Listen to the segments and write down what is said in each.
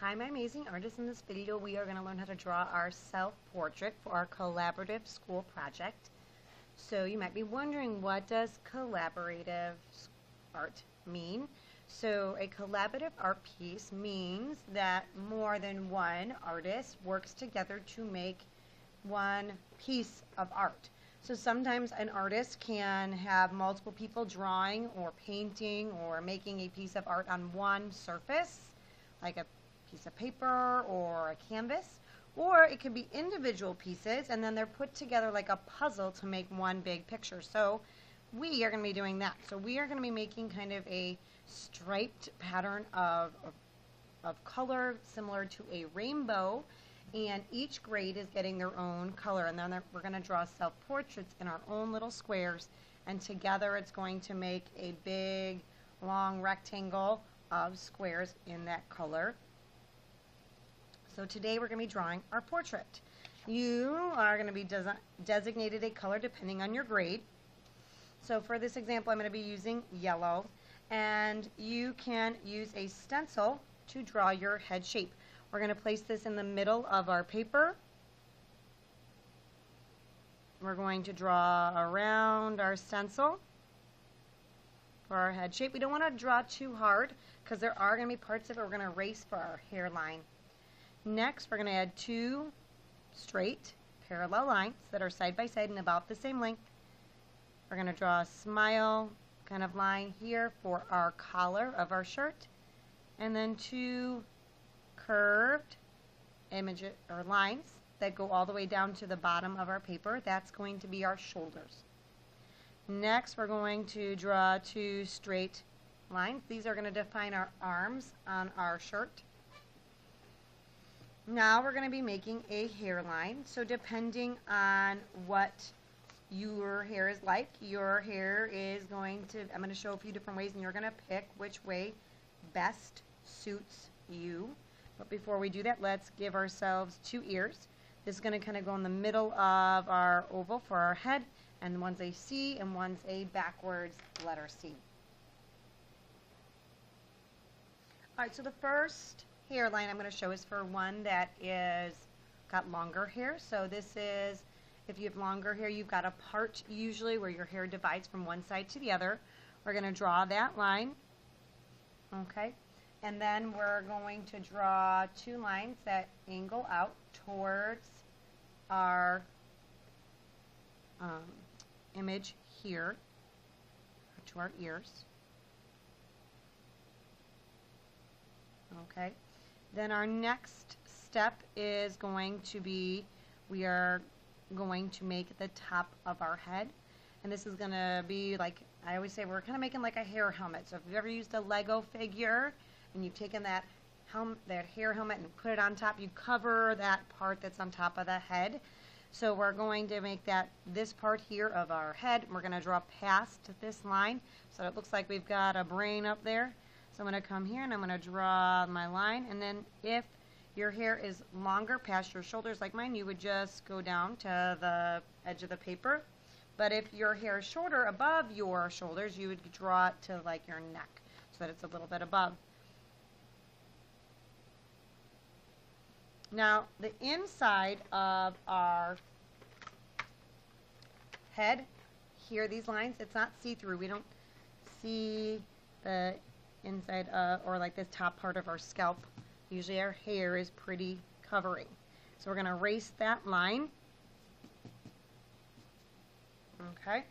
Hi, my amazing artists. In this video, we are going to learn how to draw our self-portrait for our collaborative school project. So you might be wondering, what does collaborative art mean? So a collaborative art piece means that more than one artist works together to make one piece of art. So sometimes an artist can have multiple people drawing or painting or making a piece of art on one surface, like a piece of paper or a canvas, or it could be individual pieces and then they're put together like a puzzle to make one big picture. So we are going to be doing that. So we are going to be making kind of a striped pattern of color similar to a rainbow, and each grade is getting their own color, and then we're going to draw self-portraits in our own little squares, and together it's going to make a big long rectangle of squares in that color. So today we're going to be drawing our portrait. You are going to be designated a color depending on your grade. So for this example, I'm going to be using yellow, and you can use a stencil to draw your head shape. We're going to place this in the middle of our paper. We're going to draw around our stencil for our head shape. We don't want to draw too hard because there are going to be parts of it we're going to erase for our hairline. Next, we're going to add two straight parallel lines that are side by side and about the same length. We're going to draw a smile kind of line here for our collar of our shirt, and then two curved images or lines that go all the way down to the bottom of our paper. That's going to be our shoulders. Next, we're going to draw two straight lines. These are going to define our arms on our shirt. Now we're going to be making a hairline. So depending on what your hair is like, your hair is going to, I'm going to show a few different ways, and you're going to pick which way best suits you. But before we do that, let's give ourselves two ears. This is going to kind of go in the middle of our oval for our head, and one's a C and one's a backwards letter C. Alright, so the first hairline I'm going to show is for one that is got longer hair. So this is, if you have longer hair, you've got a part usually where your hair divides from one side to the other. We're going to draw that line. Okay. And then we're going to draw two lines that angle out towards our image here, to our ears. Okay. Then our next step is going to be, we are going to make the top of our head. And this is going to be like, I always say, we're kind of making like a hair helmet. So if you've ever used a Lego figure and you've taken that hair helmet and put it on top, you cover that part that's on top of the head. So we're going to make that this part here of our head. We're going to draw past this line so it looks like we've got a brain up there. So I'm going to come here and I'm going to draw my line, and then if your hair is longer past your shoulders like mine, you would just go down to the edge of the paper. But if your hair is shorter above your shoulders, you would draw it to like your neck so that it's a little bit above. Now the inside of our head here, these lines, it's not see-through. We don't see the inside or like this top part of our scalp. Usually our hair is pretty covering. So we're going to erase that line. Okay.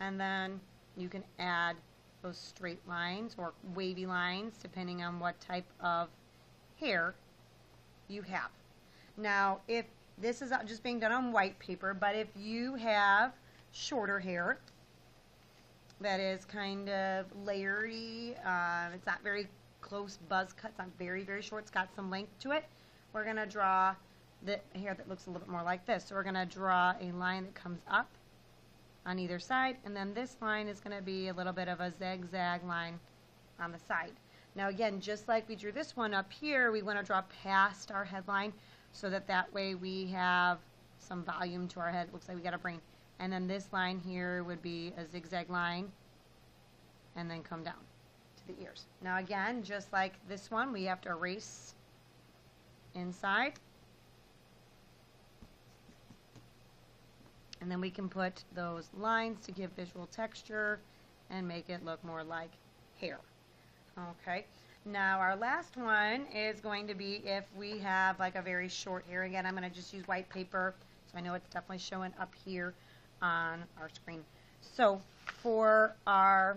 And then you can add those straight lines or wavy lines depending on what type of hair you have. Now, if this is just being done on white paper, but if you have shorter hair that is kind of layery, it's not very close buzz cut, it's not very, very short, it's got some length to it, we're going to draw the hair that looks a little bit more like this. So we're going to draw a line that comes up on either side, and then this line is going to be a little bit of a zigzag line on the side. Now again, just like we drew this one up here, we want to draw past our headline so that way we have some volume to our head. It looks like we got a brain. And then this line here would be a zigzag line and then come down to the ears. Now again, just like this one, we have to erase inside. And then we can put those lines to give visual texture and make it look more like hair. Okay, now our last one is going to be if we have like a very short hair. Again, I'm going to just use white paper, so I know it's definitely showing up here on our screen. So for our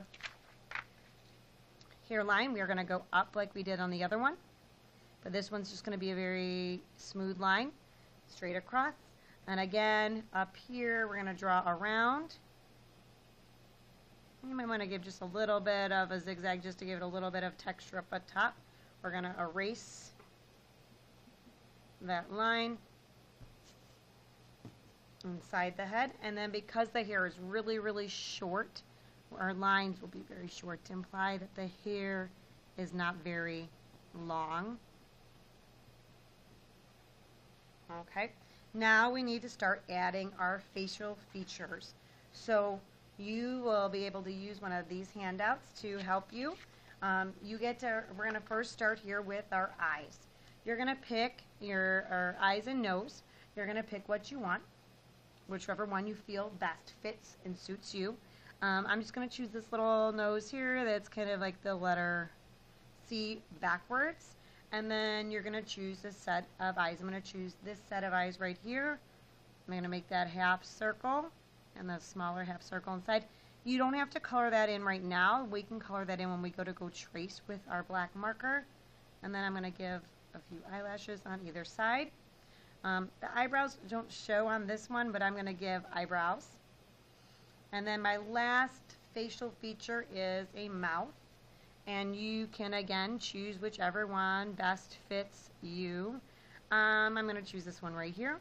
hairline, we are going to go up like we did on the other one, but this one's just going to be a very smooth line straight across. And again, up here, we're going to draw around. You might want to give just a little bit of a zigzag just to give it a little bit of texture up at top. We're going to erase that line inside the head. And then because the hair is really, really short, our lines will be very short to imply that the hair is not very long. Okay. Now we need to start adding our facial features. So you will be able to use one of these handouts to help you. We're going to first start here with our eyes. You're going to pick your eyes and nose. You're going to pick what you want, whichever one you feel best fits and suits you. I'm just going to choose this little nose here that's kind of like the letter C backwards. And then you're going to choose a set of eyes. I'm going to choose this set of eyes right here. I'm going to make that half circle and the smaller half circle inside. You don't have to color that in right now. We can color that in when we go trace with our black marker. And then I'm going to give a few eyelashes on either side. The eyebrows don't show on this one, but I'm going to give eyebrows. And then my last facial feature is a mouth. And you can, again, choose whichever one best fits you. I'm going to choose this one right here.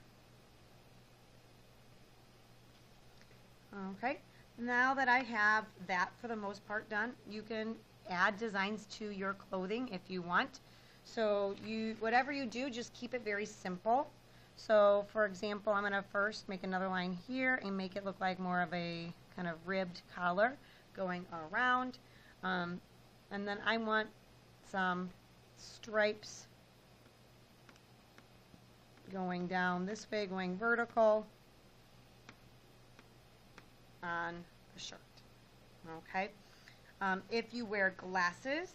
Okay, now that I have that for the most part done, you can add designs to your clothing if you want. So whatever you do, just keep it very simple. So for example, I'm going to first make another line here and make it look like more of a kind of ribbed collar going around. And then I want some stripes going down this way, going vertical on the shirt. Okay. If you wear glasses,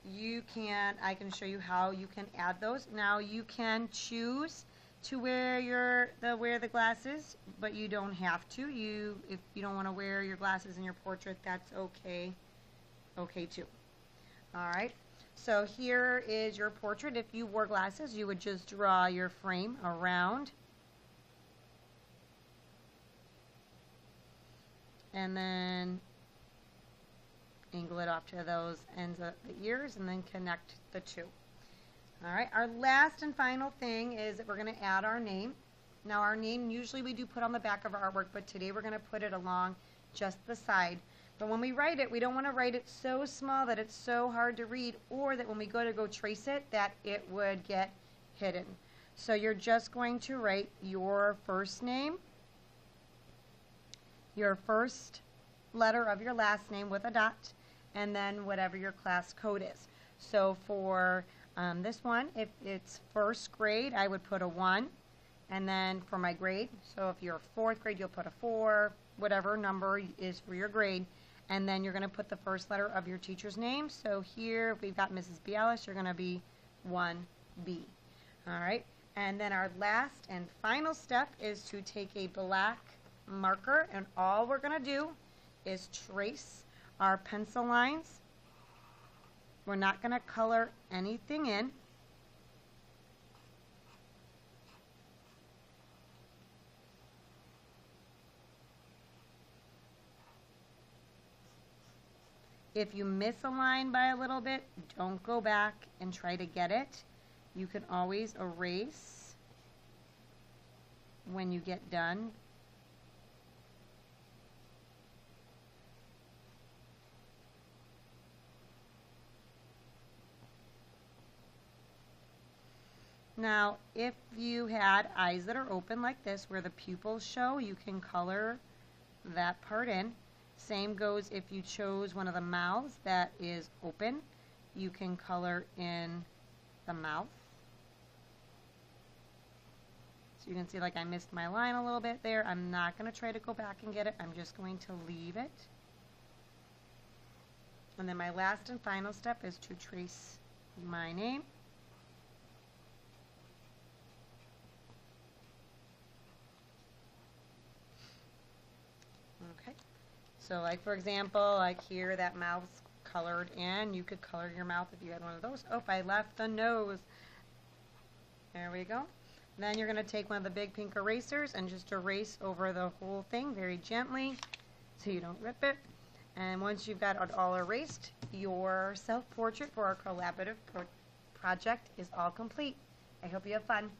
I can show you how you can add those. Now you can choose to wear the glasses, but you don't have to. If you don't want to wear your glasses in your portrait, that's okay. Okay too. All right, so here is your portrait. If you wore glasses, you would just draw your frame around. And then angle it off to those ends of the ears and then connect the two. All right, our last and final thing is that we're going to add our name. Now our name, usually we do put on the back of our artwork, but today we're going to put it along just the side. But when we write it, we don't want to write it so small that it's so hard to read, or that when we go trace it, that it would get hidden. So you're just going to write your first name, your first letter of your last name with a dot, and then whatever your class code is. So for this one, if it's first grade, I would put a 1. And then for my grade, so if you're 4th grade, you'll put a 4, whatever number is for your grade. And then you're going to put the first letter of your teacher's name. So here, if we've got Mrs. Bialis, you're going to be 1B. All right. And then our last and final step is to take a black marker, and all we're going to do is trace our pencil lines. We're not going to color anything in. If you miss a line by a little bit, don't go back and try to get it. You can always erase when you get done. Now, if you had eyes that are open like this, where the pupils show, you can color that part in. Same goes if you chose one of the mouths that is open, you can color in the mouth. So you can see like I missed my line a little bit there. I'm not going to try to go back and get it. I'm just going to leave it. And then my last and final step is to trace my name. Okay. So like for example, like here that mouth's colored in. You could color your mouth if you had one of those. Oh, I left the nose. There we go. Then you're going to take one of the big pink erasers and just erase over the whole thing very gently so you don't rip it. And once you've got it all erased, your self-portrait for our collaborative project is all complete. I hope you have fun.